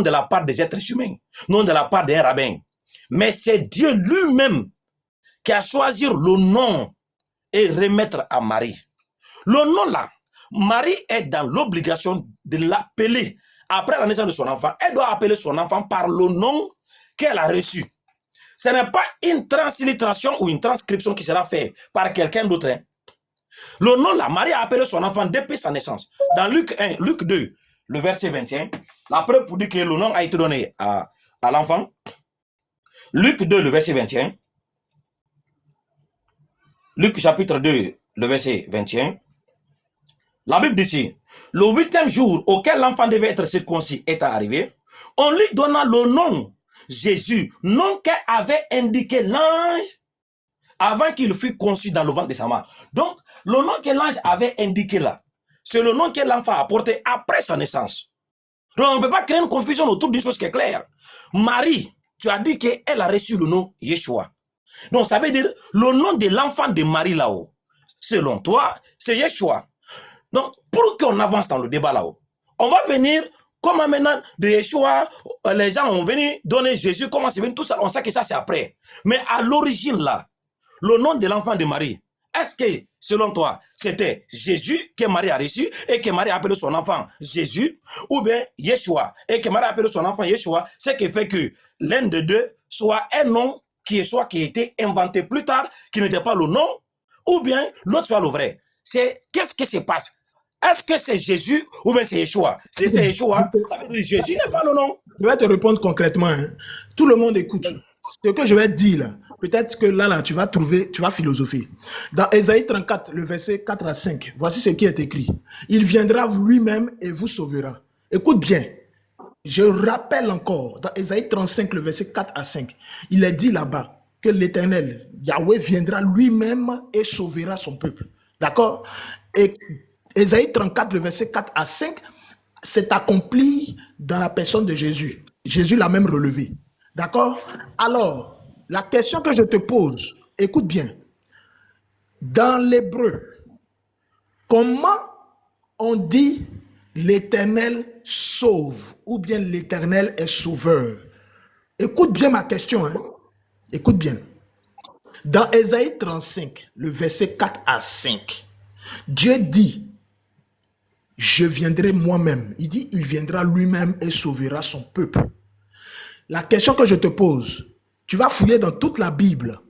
de la part des êtres humains, non de la part d'un rabbin. Mais c'est Dieu lui-même qui a choisi le nom et remettre à Marie. Le nom là, Marie est dans l'obligation de l'appeler. Après la naissance de son enfant, elle doit appeler son enfant par le nom qu'elle a reçu. Ce n'est pas une translittération ou une transcription qui sera faite par quelqu'un d'autre. Hein. Le nom là, Marie a appelé son enfant depuis sa naissance. Dans Luc 1, Luc 2, le verset 21, la preuve pour dire que le nom a été donné à l'enfant. Luc 2, le verset 21. Luc chapitre 2, le verset 21. La Bible dit ici, le 8e jour auquel l'enfant devait être circoncis est arrivé, on lui donna le nom Jésus, nom qu'avait indiqué l'ange avant qu'il fût conçu dans le ventre de sa mère. Donc, le nom que l'ange avait indiqué là, c'est le nom que l'enfant a porté après sa naissance. Donc, on ne peut pas créer une confusion autour d'une chose qui est claire. Marie, tu as dit qu'elle a reçu le nom Yeshua. Donc, ça veut dire le nom de l'enfant de Marie là-haut, selon toi, c'est Yeshua. Donc, pour qu'on avance dans le débat là-haut, on va venir, comme maintenant de Yeshua, les gens ont venu donner Jésus, comment c'est venu, tout ça, on sait que ça c'est après. Mais à l'origine là, le nom de l'enfant de Marie, est-ce que, selon toi, c'était Jésus que Marie a reçu et que Marie a appelé son enfant Jésus, ou bien Yeshua, et que Marie a appelé son enfant Yeshua, ce qui fait que l'un de deux soit un nom qui a été inventé plus tard, qui n'était pas le nom, ou bien l'autre soit le vrai. C'est qu'est-ce qui se passe? Est-ce que c'est Jésus ou bien c'est Yeshua? Si c'est Yeshua, ça veut dire Jésus n'est pas le nom. Je vais te répondre concrètement. Hein. Tout le monde écoute. Ce que je vais te dire là, peut-être que là, tu vas trouver, tu vas philosopher. Dans Ésaïe 34, le verset 4 à 5, voici ce qui est écrit. Il viendra lui-même et vous sauvera. Écoute bien. Je rappelle encore, dans Ésaïe 35, le verset 4 à 5, il est dit là-bas que l'Éternel, Yahweh, viendra lui-même et sauvera son peuple. D'accord? Et Ésaïe 34, le verset 4 à 5, s'est accompli dans la personne de Jésus. Jésus l'a même relevé. D'accord? Alors, la question que je te pose, écoute bien. Dans l'hébreu, comment on dit l'Éternel sauve ou bien l'Éternel est sauveur? Écoute bien ma question. Hein? Écoute bien. Dans Ésaïe 35, le verset 4 à 5, Dieu dit, je viendrai moi-même. Il dit, il viendra lui-même et sauvera son peuple. La question que je te pose, tu vas fouiller dans toute la Bible.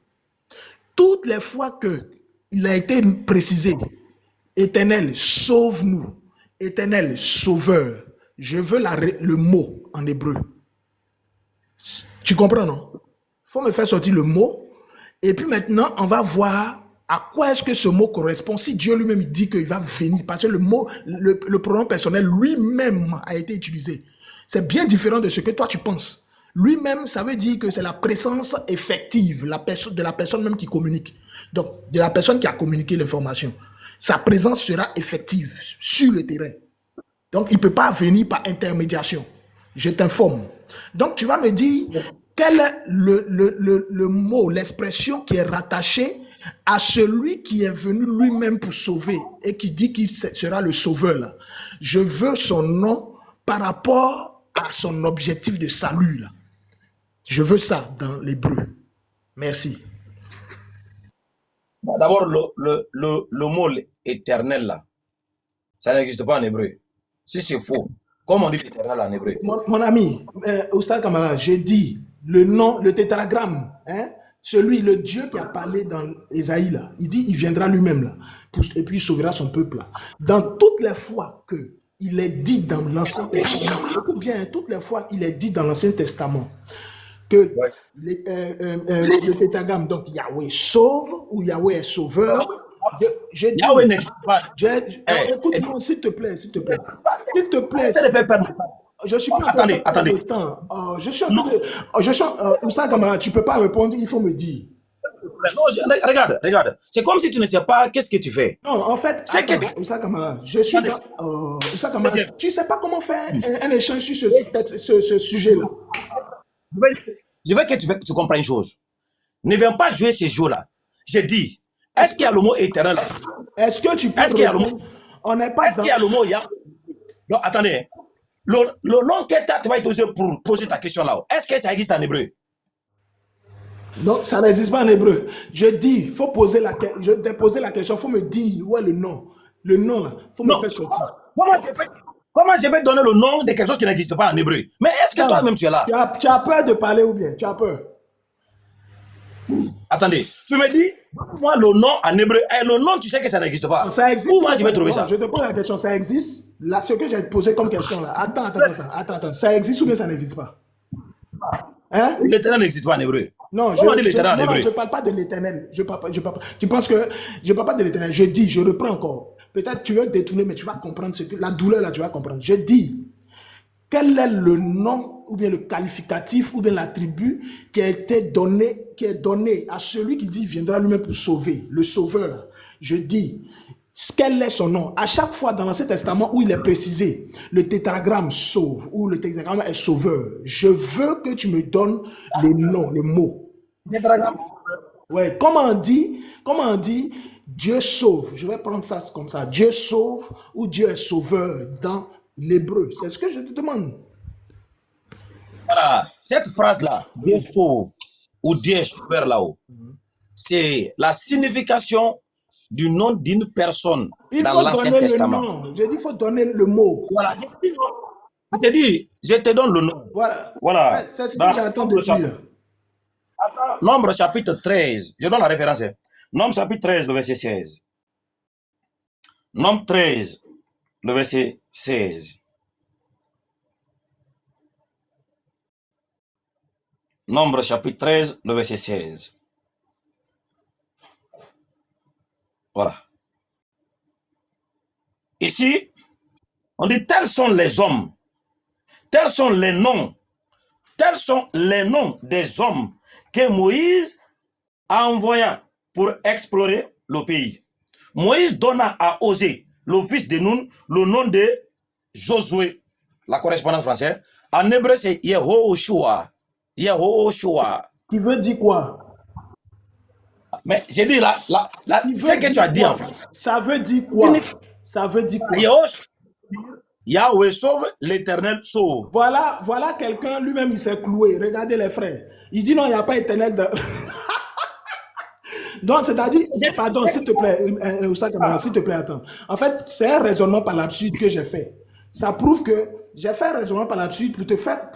Toutes les fois qu'il a été précisé, Éternel, sauve-nous. Éternel, sauveur. Je veux le mot en hébreu. Tu comprends, non? Il faut me faire sortir le mot. Et puis maintenant, on va voir à quoi est-ce que ce mot correspond. Si Dieu lui-même dit qu'il va venir, parce que le mot, le pronom personnel lui-même a été utilisé. C'est bien différent de ce que toi tu penses. Lui-même, ça veut dire que c'est la présence effective de la personne même qui communique. Donc, de la personne qui a communiqué l'information. Sa présence sera effective sur le terrain. Donc, il ne peut pas venir par intermédiation. Je t'informe. Donc, tu vas me dire quel est le mot, l'expression qui est rattachée à celui qui est venu lui-même pour sauver et qui dit qu'il sera le sauveur. Là. Je veux son nom par rapport à son objectif de salut. Là. Je veux ça dans l'hébreu. Merci. D'abord, le mot éternel, là, ça n'existe pas en hébreu. Si c'est faux, comment on dit l'éternel en hébreu? Mon ami, Oustaz Kamara, j'ai dit le nom, le tétragramme, hein, le Dieu qui a parlé dans Ésaïe, là, il dit il viendra lui-même là, et puis il sauvera son peuple là. Dans toutes les fois qu'il est dit dans l'Ancien Testament, ou bien toutes les fois il est dit dans l'Ancien Testament, que le tétragramme, donc Yahweh sauve ou Yahweh est sauveur. Yahweh n'est pas. Écoute-moi, s'il te plaît, s'il te plaît. S'il te plaît. Je suis pas attendez. Le temps. Je suis Oustaz Kamara, tu ne peux pas répondre, il faut me dire. Non, regarde. C'est comme si tu ne sais pas qu'est-ce que tu fais. Non, en fait, Oustaz Kamara, je suis dans. Oustaz Kamara, tu ne sais pas comment faire un échange sur ce sujet-là. Je veux que tu comprennes une chose. Ne viens pas jouer ces jeux-là. J'ai dit, est-ce qu'il y a le mot éternel? Est-ce que tu peux. Est-ce qu'il y a le mot? On n'est pas. Est-ce qu'il y a le mot Yahweh? Non, attendez. le nom que tu vas utiliser pour poser ta question là, est-ce que ça existe en hébreu? Non, ça n'existe pas en hébreu. Je dis, il faut poser la question. Je t'ai posé la question, il faut me dire où est le nom. Le nom là, il faut me Non. faire sortir. Comment je vais donner le nom de quelque chose qui n'existe pas en hébreu? Mais est-ce que toi-même tu es là? Tu as peur de parler ou bien? Tu as peur? Attendez, tu me dis, moi le nom en hébreu, et le nom tu sais que ça n'existe pas. Non, ça existe. Où moi je vais trouver Non, ça? je te pose la question, ça existe? Là, ce que j'ai posé comme question là. Attends. Ça existe ou bien ça n'existe pas? Hein? L'éternel n'existe pas en hébreu. Non, Comment dit l'éternel en hébreu? je ne parle pas de l'éternel. Tu penses que je ne parle pas de l'éternel. Je dis, je reprends encore. Peut-être tu veux détourner, mais tu vas comprendre ce que la douleur là, tu vas comprendre. Je dis, quel est le nom ou bien le qualificatif ou bien l'attribut qui est donné à celui qui dit viendra lui-même pour sauver, le sauveur là. Je dis, quel est son nom? À chaque fois dans l'Ancien Testament où il est précisé, le tétragramme sauve ou le tétragramme est sauveur, je veux que tu me donnes le nom, le mot. Ouais, comment on dit Dieu sauve? Je vais prendre ça comme ça. Dieu sauve ou Dieu est sauveur dans l'hébreu. C'est ce que je te demande. Voilà, cette phrase-là, Dieu sauve ou Dieu est sauveur là-haut, c'est la signification du nom d'une personne dans l'Ancien Testament. J'ai dit il faut donner le mot. Voilà, je te dis, je te donne le nom. Voilà. C'est ce que j'attends de dire. Nombre chapitre 13, je donne la référence. Nombre chapitre 13, le verset 16. Nombre 13, le verset 16. Nombre chapitre 13, le verset 16. Voilà. Ici, on dit tels sont les hommes, tels sont les noms des hommes que Moïse a envoyés pour explorer le pays. Moïse donna à Osée, le fils de Nun, le nom de Josué, la correspondance française. En hébreu, c'est Yehoshua. Yehoshua. Qui veut dire quoi? Mais j'ai dit là, ce que tu as dit en fait. Ça veut dire quoi? Ça veut dire quoi? Yahweh sauve, l'Éternel sauve. Voilà quelqu'un, lui-même, il s'est cloué. Regardez les frères. Il dit non, il n'y a pas éternel. Donc, c'est-à-dire, pardon, s'il te plaît, s'il te plaît, attends. En fait, c'est un raisonnement par l'absurde que j'ai fait. Ça prouve que j'ai fait un raisonnement par l'absurde pour te faire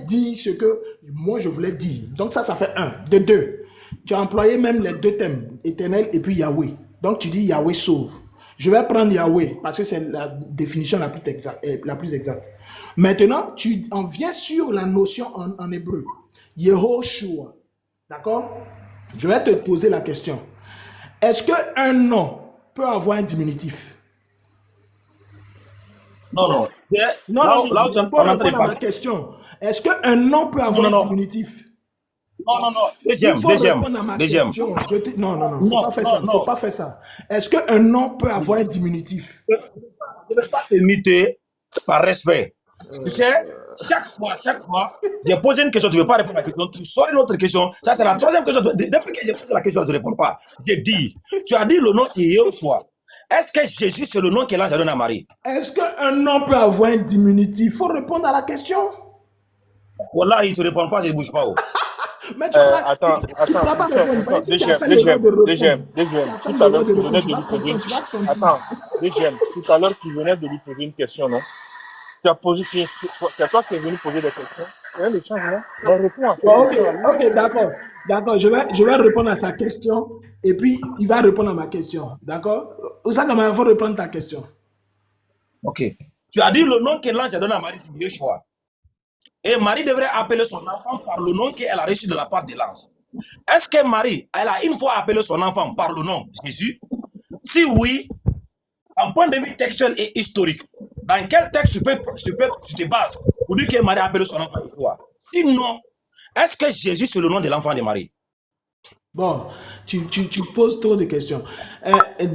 dire ce que moi je voulais dire. Donc, ça fait un. De deux, tu as employé même les deux thèmes, éternel et puis Yahweh. Donc, tu dis Yahweh sauve. Je vais prendre Yahweh parce que c'est la définition la plus exacte. Maintenant, tu en viens sur la notion en hébreu. Yehoshua. D'accord? Je vais te poser la question. Est-ce qu'un nom peut avoir un diminutif? Non. Là, tu peux répondre à ma question. Est-ce qu'un nom peut avoir un diminutif? Non. Deuxième. Non, faut pas faire ça. Est-ce qu'un nom peut avoir un diminutif? Je ne vais pas te limiter par respect. Tu sais, chaque fois, j'ai posé une question, tu ne veux pas répondre à la question, tu sors une autre question. Ça, c'est la troisième question. Depuis que j'ai posé la question, tu ne réponds pas. J'ai dit, tu as dit le nom, c'est Yehoshua. Est-ce que Jésus, c'est le nom que l'ange a donné à Marie? Est-ce qu'un nom peut avoir un diminutif? Il faut répondre à la question. Voilà, il ne te répond pas, je ne bouge pas. Mais tu attends, deuxième. Tout à l'heure, tu venais de lui poser une question. Attends, deuxième. Tout à l'heure, tu venais de lui poser une question, non? Tu as posé, c'est toi qui es venu poser des questions. Il y a l'échange, non? On répond à ça. Ok, d'accord. Je vais répondre à sa question et puis il va répondre à ma question. D'accord? Oussama, il faut reprendre ta question. Ok. Tu as dit le nom que l'ange a donné à Marie, c'est Yeshua. Et Marie devrait appeler son enfant par le nom qu'elle a reçu de la part de l'ange. Est-ce que Marie, elle a une fois appelé son enfant par le nom Jésus? Si oui, en point de vue textuel et historique, dans quel texte tu te bases pour dire que Marie a appelé son enfant une fois? Sinon, est-ce que Jésus c'est le nom de l'enfant de Marie? Bon, tu poses trop de questions.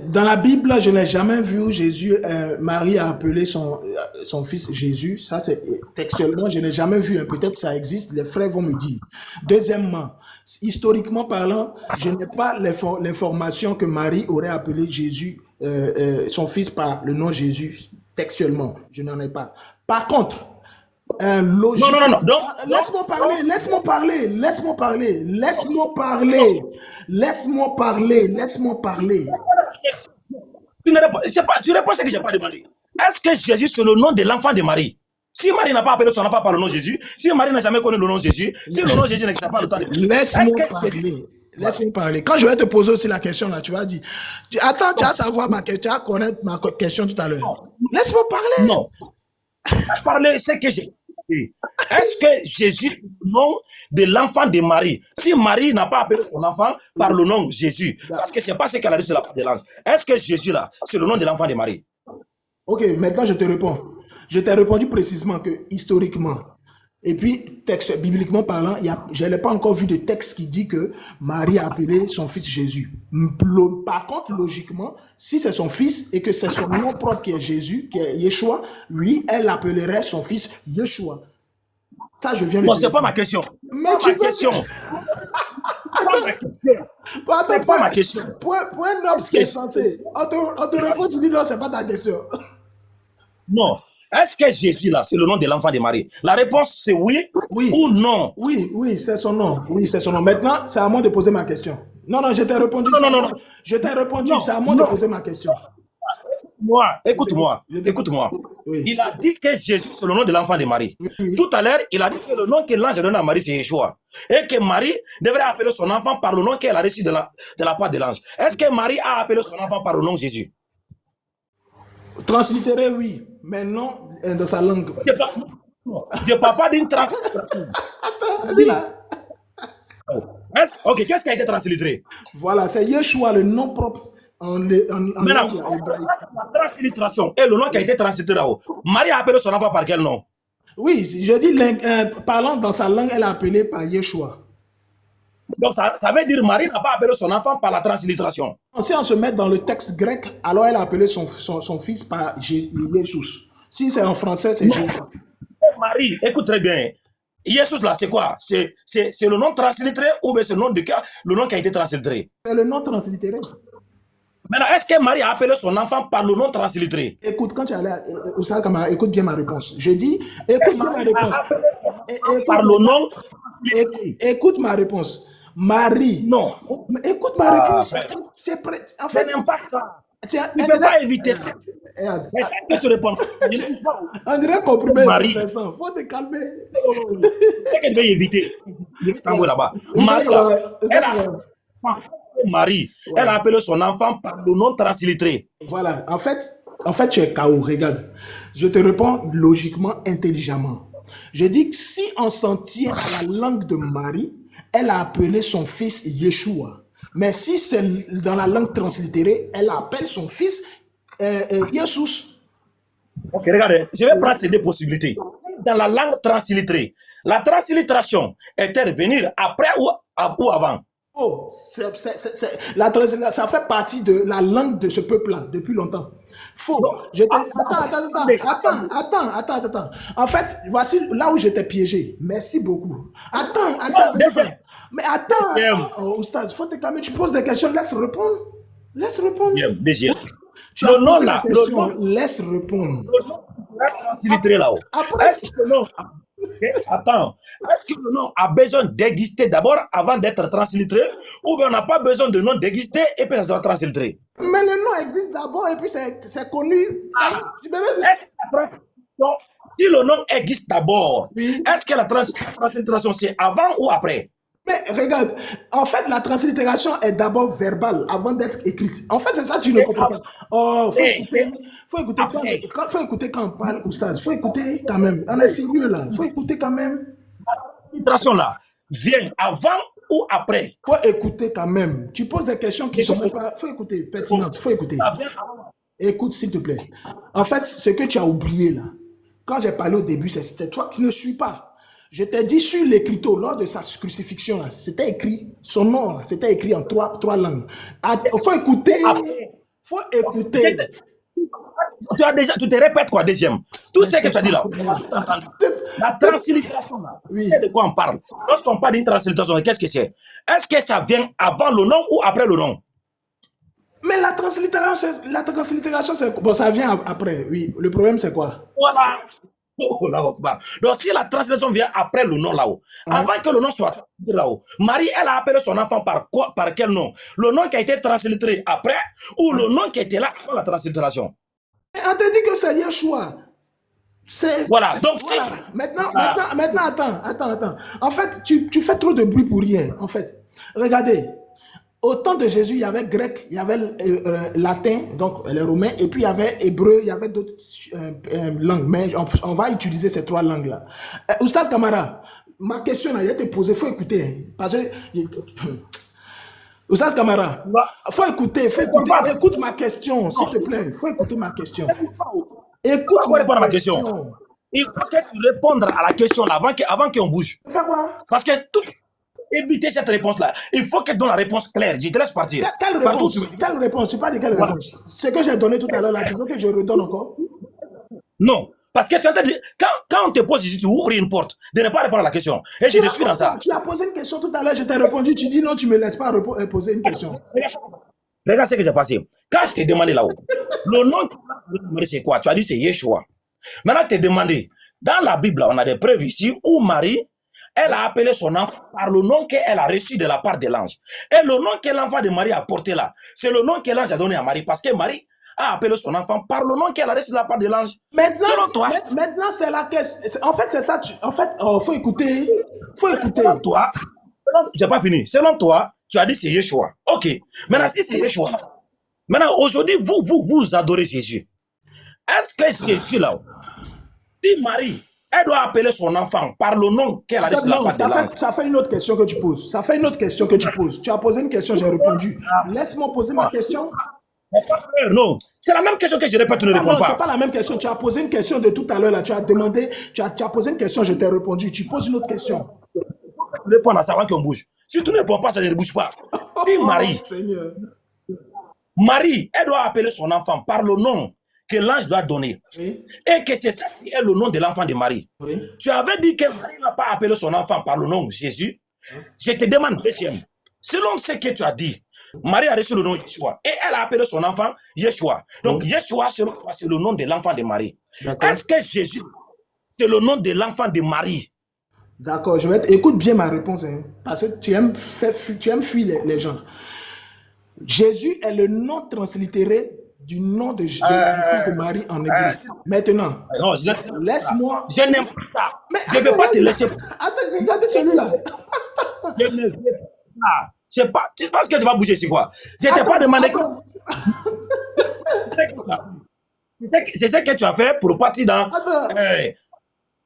Dans la Bible, je n'ai jamais vu Jésus, Marie a appelé son fils Jésus. Ça, c'est textuellement, je n'ai jamais vu. Peut-être ça existe, les frères vont me dire. Deuxièmement, historiquement parlant, je n'ai pas l'information que Marie aurait appelé Jésus, son fils par le nom Jésus, textuellement. Je n'en ai pas. Par contre, Non, non, non, non. Donc, laisse-moi parler, laisse-moi parler, laisse-moi parler, laisse-moi parler, laisse-moi parler, laisse-moi parler. tu ne réponds, tu réponds ce que je n'ai pas demandé. Est-ce que Jésus, c'est le nom de l'enfant de Marie? Si Marie n'a pas appelé son enfant par le nom de Jésus, si Marie n'a jamais connu le nom de Jésus, si le nom de Jésus n'existe pas le sang de Jésus, laisse-moi parler. Laisse-moi parler. Quand je vais te poser aussi la question là, tu vas dire, attends, tu vas savoir tu vas connaître ma question tout à l'heure. Laisse-moi parler. Non. Parler, c'est que j'ai. Est-ce que Jésus est le nom de l'enfant de Marie? Si Marie n'a pas appelé son enfant par le nom de Jésus, parce que c'est pas ce qu'elle a dit sur la part de l'ange. Est-ce que Jésus là, c'est le nom de l'enfant de Marie? Ok, maintenant je te réponds. Je t'ai répondu précisément que historiquement, et puis texte, bibliquement parlant, je n'ai pas encore vu de texte qui dit que Marie a appelé son fils Jésus. Par contre, logiquement, si c'est son fils et que c'est son nom propre qui est Jésus, qui est Yeshua, oui, elle appellerait son fils Yeshua. Ça, je viens de Non, dire. c'est pas ma question. Mais tu veux... question. C'est pas ma question. Pour un homme qui est censé, on te répond, tu dis non, c'est pas ta question. Non. Est-ce que Jésus, là, c'est le nom de l'enfant de Marie? La réponse, c'est oui, ou non. Oui, c'est son nom. Oui, c'est son nom. Maintenant, c'est à moi de poser ma question. Non, je t'ai répondu. Non. Je t'ai répondu, c'est à moi de poser ma question. Écoute-moi. Oui. Il a dit que Jésus, c'est le nom de l'enfant de Marie. Oui. Tout à l'heure, il a dit que le nom que l'ange donne à Marie, c'est Yeshua. Et que Marie devrait appeler son enfant par le nom qu'elle a reçu de la part de l'ange. Est-ce que Marie a appelé son enfant par le nom de Jésus? Translittéré, oui, mais non dans sa langue. Je ne parle pas d'une translittération. Ok, qu'est-ce qui a été translittéré? Voilà, c'est Yeshua, le nom propre en langue hébraïque. La translittération est le nom qui a été translittéré là-haut. Marie a appelé son enfant par quel nom? Oui, je dis, parlant dans sa langue, elle a appelé par Yeshua. Donc, ça veut dire Marie n'a pas appelé son enfant par la translittération. Si on se met dans le texte grec, alors elle a appelé son fils par Jésus. Si c'est en français, c'est Jésus. Marie, écoute très bien. Jésus là, c'est quoi? C'est le nom translittéré ou bien c'est le nom qui a été translittéré? C'est le nom translittéré. Maintenant, est-ce que Marie a appelé son enfant par le nom translitéré? Écoute, quand tu es allé à Oussama Kamara, écoute bien ma réponse. Je dis, écoute bien ma réponse. Par le nom. Écoute ma réponse. Marie. Non. Écoute ma réponse. C'est prêt. En fait, n'aime pas ça. Tu ne peux pas éviter ça. Est-ce que tu réponds? On dirait comprimé. Marie. Faut te calmer. C'est que tu veux éviter. Je vais t'envoyer là-bas. Marie, elle a appelé son enfant par le nom translitéré. Voilà. En fait, tu es KO. Regarde. Je te réponds logiquement, intelligemment. Je dis que si on s'en tient à la langue de Marie, elle a appelé son fils Yeshua. Mais si c'est dans la langue translittérée, elle appelle son fils Jesus. Ok, regardez, je vais prendre ces deux possibilités. Dans la langue translittérée, la translittération est-elle venir après ou avant? Oh, ça fait partie de la langue de ce peuple-là depuis longtemps. Faux. Attends. En fait, voici là où j'étais piégé. Merci beaucoup. Attends. Mais attends, Oustaz, faut te calmer. Tu poses des questions, laisse répondre. Déjà. Le nom là, laisse répondre. Le nom translitéré là-haut. Est-ce que non? Attends, est-ce que le nom a besoin d'exister d'abord avant d'être translittéré ou bien on n'a pas besoin de nom d'exister et puis ça sera translittéré? Mais le nom existe d'abord et puis c'est connu. Si le nom existe d'abord, est-ce que la translittération c'est avant ou après? Mais regarde, en fait, la translittération est d'abord verbale avant d'être écrite. En fait, c'est ça que tu ne comprends pas. Oh, faut écouter quand on parle, Oustaz. Faut écouter quand même. On est sérieux là. Faut écouter quand même. La translittération là vient avant ou après? Faut écouter quand même. Tu poses des questions qui ne sont pas. Faut écouter, pertinentes. Faut écouter. Écoute, s'il te plaît. En fait, ce que tu as oublié là, quand j'ai parlé au début, c'était toi qui ne suis pas. Je t'ai dit sur l'écriteau, lors de sa crucifixion, c'était écrit, son nom, c'était écrit en trois langues. Il faut écouter. Faut écouter. Tu te répètes quoi, deuxième? Tout ce que tu as dit là, la translittération là, c'est de quoi on parle? Lorsqu'on parle d'une translittération, qu'est-ce que c'est? Est-ce que ça vient avant le nom ou après le nom? Mais la translittération, c'est bon, ça vient après, oui. Le problème, c'est quoi? Voilà. Oh, là-haut. Donc, si la translation vient après le nom là-haut, avant que le nom soit traduit là-haut, Marie, elle a appelé son enfant par quoi, par quel nom? Le nom qui a été translitéré après ou le nom qui était là avant la translittération? On te dit que c'est Yeshua. Voilà, donc voilà. si... Maintenant, attends. En fait, tu fais trop de bruit pour rien. En fait, regardez. Au temps de Jésus, il y avait grec, il y avait latin, donc les romains, et puis il y avait hébreu, il y avait d'autres langues. Mais on va utiliser ces trois langues-là. Oustaz Kamara, ma question, là, elle a été posée, il faut écouter. Hein, parce que... Oustaz Kamara, il faut écouter, écoute ma question, s'il te plaît. Il faut écouter ma question. Écoute ma question. Il faut que tu répondes à la question là, avant qu'on bouge. Fais quoi? Parce que tout... Éviter cette réponse-là. Il faut que tu donnes la réponse claire. Je te laisse partir. Quelle réponse? Tu parles de quelle réponse? Ce que j'ai donné tout à l'heure là, tu veux que je redonne encore? Non. Parce que tu as dit, quand on te pose ici, tu ouvres une porte de ne pas répondre à la question. Et je te suis dans ça. Tu as posé une question tout à l'heure, je t'ai répondu. Tu dis non, tu ne me laisses pas poser une question. Regarde ce qui s'est passé. Quand je t'ai demandé là-haut, le nom de c'est quoi? Tu as dit c'est Yeshua. Maintenant, tu t'es demandé, dans la Bible, on a des preuves ici où Marie, elle a appelé son enfant par le nom qu'elle a reçu de la part de l'ange. Et le nom que l'enfant de Marie a porté là, c'est le nom que l'ange a donné à Marie. Parce que Marie a appelé son enfant par le nom qu'elle a reçu de la part de l'ange. Selon toi, maintenant c'est la question. En fait, c'est ça. En fait, faut écouter. Selon toi, j'ai pas fini. Selon toi, tu as dit c'est Yeshua. Ok. Maintenant, si c'est Yeshua, maintenant, aujourd'hui, vous adorez Jésus. Est-ce que Jésus là, si Marie, elle doit appeler son enfant par le nom qu'elle a reçu de la part de l'ange? Ça fait une autre question que tu poses. Tu as posé une question, j'ai répondu. Laisse-moi poser ma question. Non, c'est la même question que je répète, tu ne réponds pas. C'est pas la même question. Tu as posé une question de tout à l'heure là. Tu as demandé, tu as posé une question, je t'ai répondu. Tu poses une autre question. Tu réponds à ça avant qu'on bouge. Si tu ne réponds pas, ça ne bouge pas. Dis Marie. Marie, elle doit appeler son enfant par le nom que l'ange doit donner. Oui. Et que c'est ça qui est le nom de l'enfant de Marie. Oui. Tu avais dit que Marie n'a pas appelé son enfant par le nom de Jésus. Je te demande deuxième. Selon ce que tu as dit, Marie a reçu le nom de Yeshua. Et elle a appelé son enfant Yeshua. Donc Yeshua, c'est le nom de l'enfant de Marie. Est-ce que Jésus, c'est le nom de l'enfant de Marie? D'accord, écoute bien ma réponse. Hein, parce que tu aimes fuir les gens. Jésus est le nom translittéré du nom du fils de Marie en hébreu. Maintenant, laisse-moi. Je n'aime pas ça. Je ne vais pas te laisser. Attends, regarde celui-là. Je ne veux pas. C'est pas. Tu penses que tu vas bouger, c'est quoi? Je ne t'ai pas demandé. C'est ce que tu as fait pour partir dans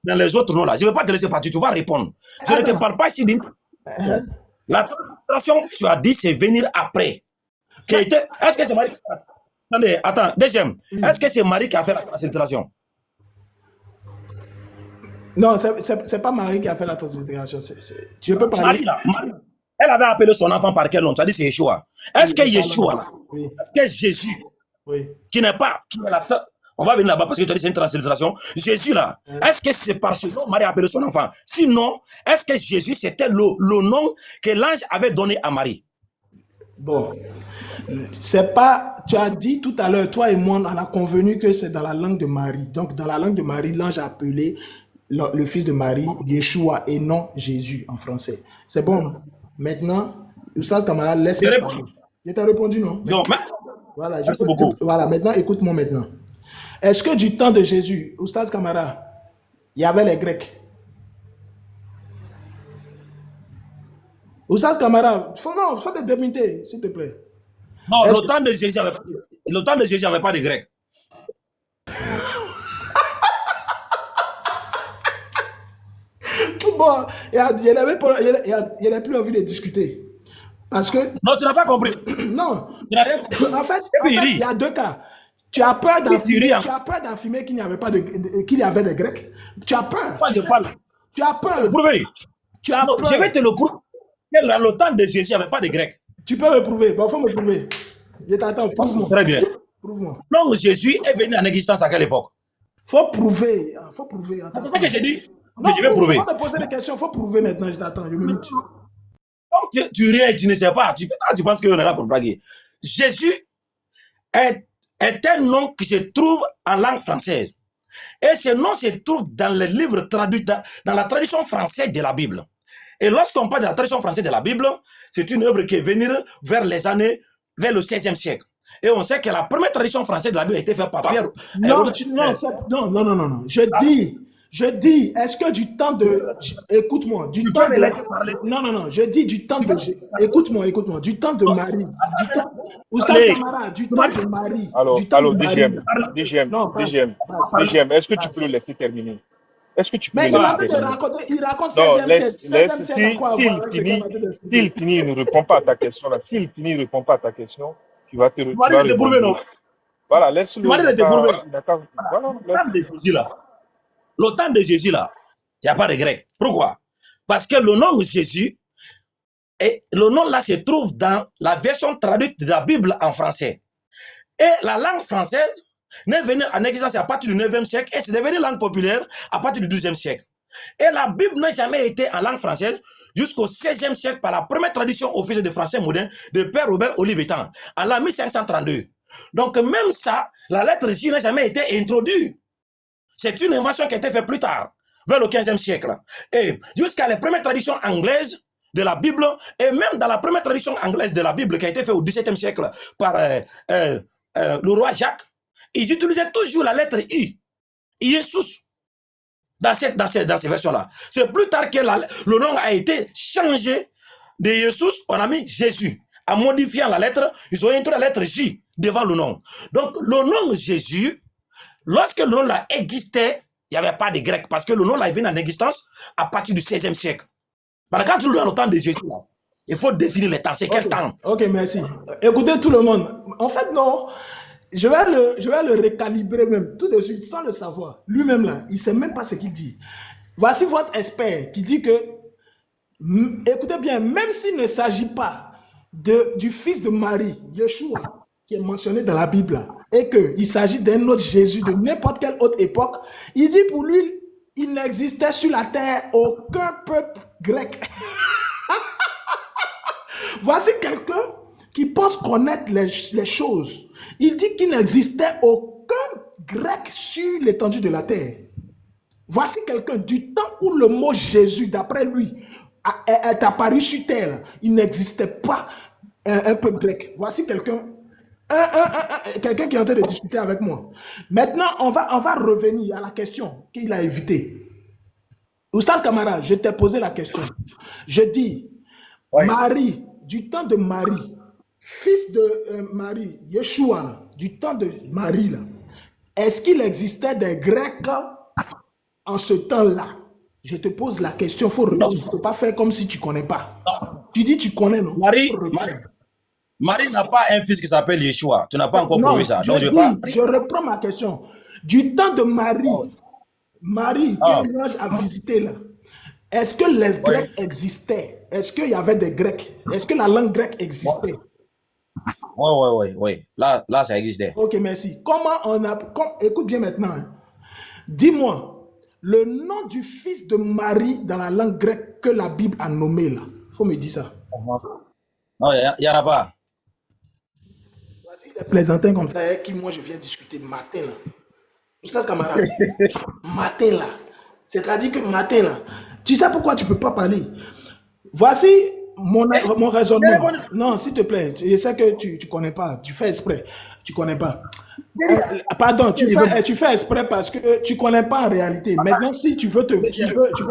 les autres noms là. Je ne vais pas te laisser partir. Tu vas répondre. Je ne te parle pas ici d'une. La concentration, tu as dit, c'est venir après. Est-ce que c'est Marie? Attendez, attends, deuxième. Est-ce que c'est Marie qui a fait la translittération? Non, c'est pas Marie qui a fait la translittération. Tu peux parler. Marie, elle avait appelé son enfant par quel nom? Tu as dit c'est Yeshua. Est-ce que Yeshua, est-ce que Jésus, qui n'est pas, on va venir là-bas parce que tu as dit c'est une translittération. Jésus là, est-ce que c'est par ce nom Marie a appelé son enfant? Sinon, est-ce que Jésus c'était le nom que l'ange avait donné à Marie? Bon, c'est pas, tu as dit tout à l'heure, toi et moi, on a convenu que c'est dans la langue de Marie. Donc, dans la langue de Marie, l'ange a appelé le fils de Marie Yeshua et non Jésus en français. C'est bon. Maintenant, Oustaz Kamara, laisse-moi parler. Je t'ai répondu, non? Non, mais... Voilà, merci beaucoup. Voilà, maintenant, écoute-moi maintenant. Est-ce que du temps de Jésus, Oustaz Kamara, il y avait les Grecs? Oustaz Kamara, faut te déminter, s'il te plaît. Non, le temps de Jésus n'avait pas de Grecs. Bon, il n'a plus envie de discuter. Parce que... Non, tu n'as pas compris. Non. En fait, il y a deux cas. Tu as peur d'affirmer qu'il n'y avait pas qu'il y avait des Grecs. Tu as peur. Tu as peur. Je vais te le prouver. Le temps de Jésus, il n'y avait pas de Grecs. Tu peux me prouver. Bon, il faut me prouver. Je t'attends. Prouve-moi. Très bien. Prouve-moi. Donc, Jésus est venu en existence à quelle époque? Faut prouver. Faut prouver. C'est ça que j'ai dit. Non, je vais prouver. On va me poser des questions. Faut prouver maintenant. Je t'attends. Je me mute. Donc, tu ris, tu ne sais pas. Tu penses qu'on est là pour blaguer. Jésus est un nom qui se trouve en langue française. Et ce nom se trouve dans les livres traduits, dans la tradition française de la Bible. Et lorsqu'on parle de la tradition française de la Bible, c'est une œuvre qui est venue vers le 16e siècle. Et on sait que la première tradition française de la Bible a été faite par Pierre. Non, non. Je dis, est-ce que du temps de... Écoute-moi, du temps de... Non, je dis du temps de... Écoute-moi, du temps de Marie. Du temps de Marie. Alors, DGM, est-ce que tu peux le laisser terminer? Est-ce que tu peux mais le laisser terminer? Il raconte Non, 16e siècle. S'il finit, il ne répond pas à ta question là. S'il finit, il ne répond pas à ta question, tu vas te répondre. Voilà, laisse-le. Le temps de Jésus là, il n'y a pas de grec. Pourquoi? Parce que le nom de Jésus, et le nom là se trouve dans la version traduite de la Bible en français. Et la langue française n'est venue en existence à partir du 9e siècle et c'est devenu langue populaire à partir du 12e siècle. Et la Bible n'a jamais été en langue française jusqu'au 16e siècle par la première tradition officielle de français moderne de Père Robert Olivetan en l'an 1532. Donc même ça, la lettre J n'a jamais été introduite. C'est une invention qui a été faite plus tard, vers le 15e siècle. Et jusqu'à les premières traditions anglaises de la Bible, et même dans la première tradition anglaise de la Bible qui a été faite au 17e siècle par le roi Jacques, ils utilisaient toujours la lettre I, Jésus, dans ces versions-là. C'est plus tard que le nom a été changé de Jésus, on a mis Jésus. En modifiant la lettre, ils ont introduit la lettre J devant le nom. Donc le nom Jésus, lorsque le nom là existait, il n'y avait pas de grec, parce que le nom là est venu en existence à partir du 16e siècle. Mais quand tu le dans le temps de Jésus, là, il faut définir le temps. C'est quel temps? Ok, merci. Écoutez tout le monde. En fait, non, je vais le recalibrer même tout de suite sans le savoir. Lui-même là, il ne sait même pas ce qu'il dit. Voici votre expert qui dit que, écoutez bien, même s'il ne s'agit pas du fils de Marie, Yeshua, qui est mentionné dans la Bible, et qu'il s'agit d'un autre Jésus de n'importe quelle autre époque, il dit pour lui, il n'existait sur la terre aucun peuple grec. Voici quelqu'un qui pense connaître les choses. Il dit qu'il n'existait aucun grec sur l'étendue de la terre. Voici quelqu'un du temps où le mot Jésus, d'après lui, est apparu sur terre. Il n'existait pas un peuple grec. Voici quelqu'un qui est en train de discuter avec moi. Maintenant, on va revenir à la question qu'il a évitée. Oustaz Kamara, je t'ai posé la question. Je dis, oui. Marie, du temps de Marie, fils de Marie, Yeshua, du temps de Marie, est-ce qu'il existait des Grecs en ce temps-là? Je te pose la question, il faut répondre. Il ne faut pas faire comme si tu ne connais pas. Non. Tu dis tu connais, non? Marie n'a pas un fils qui s'appelle Yeshua. Tu n'as pas encore prouvé ça. Donc je reprends ma question. Du temps de Marie, Marie, que l'ange a visité là, est-ce que les Grecs existaient? Est-ce qu'il y avait des Grecs? Est-ce que la langue grecque existait? Oui. Là, ça existait. Ok, merci. Comment on a... Écoute bien maintenant. Hein. Dis-moi, le nom du fils de Marie dans la langue grecque que la Bible a nommé là. Il faut me dire ça. Non, il n'y en a pas. Voici les plaisantins comme ça avec qui moi je viens discuter matin là. Ça, camarade. Matin là. C'est-à-dire que matin là. Tu sais pourquoi tu ne peux pas parler? Voici mon raisonnement. Non, s'il te plaît. Je sais que tu ne connais pas. Tu fais exprès. Tu ne connais pas. Pardon, tu fais exprès parce que tu ne connais pas en réalité. Maintenant, si tu veux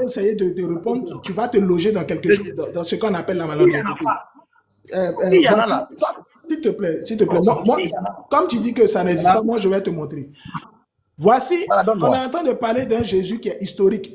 essayer de répondre, tu vas te loger dans quelque chose, dans ce qu'on appelle la maladie. S'il te plaît. Moi, comme tu dis que ça n'existe pas, moi je vais te montrer. Voici, on est en train de parler d'un Jésus qui est historique.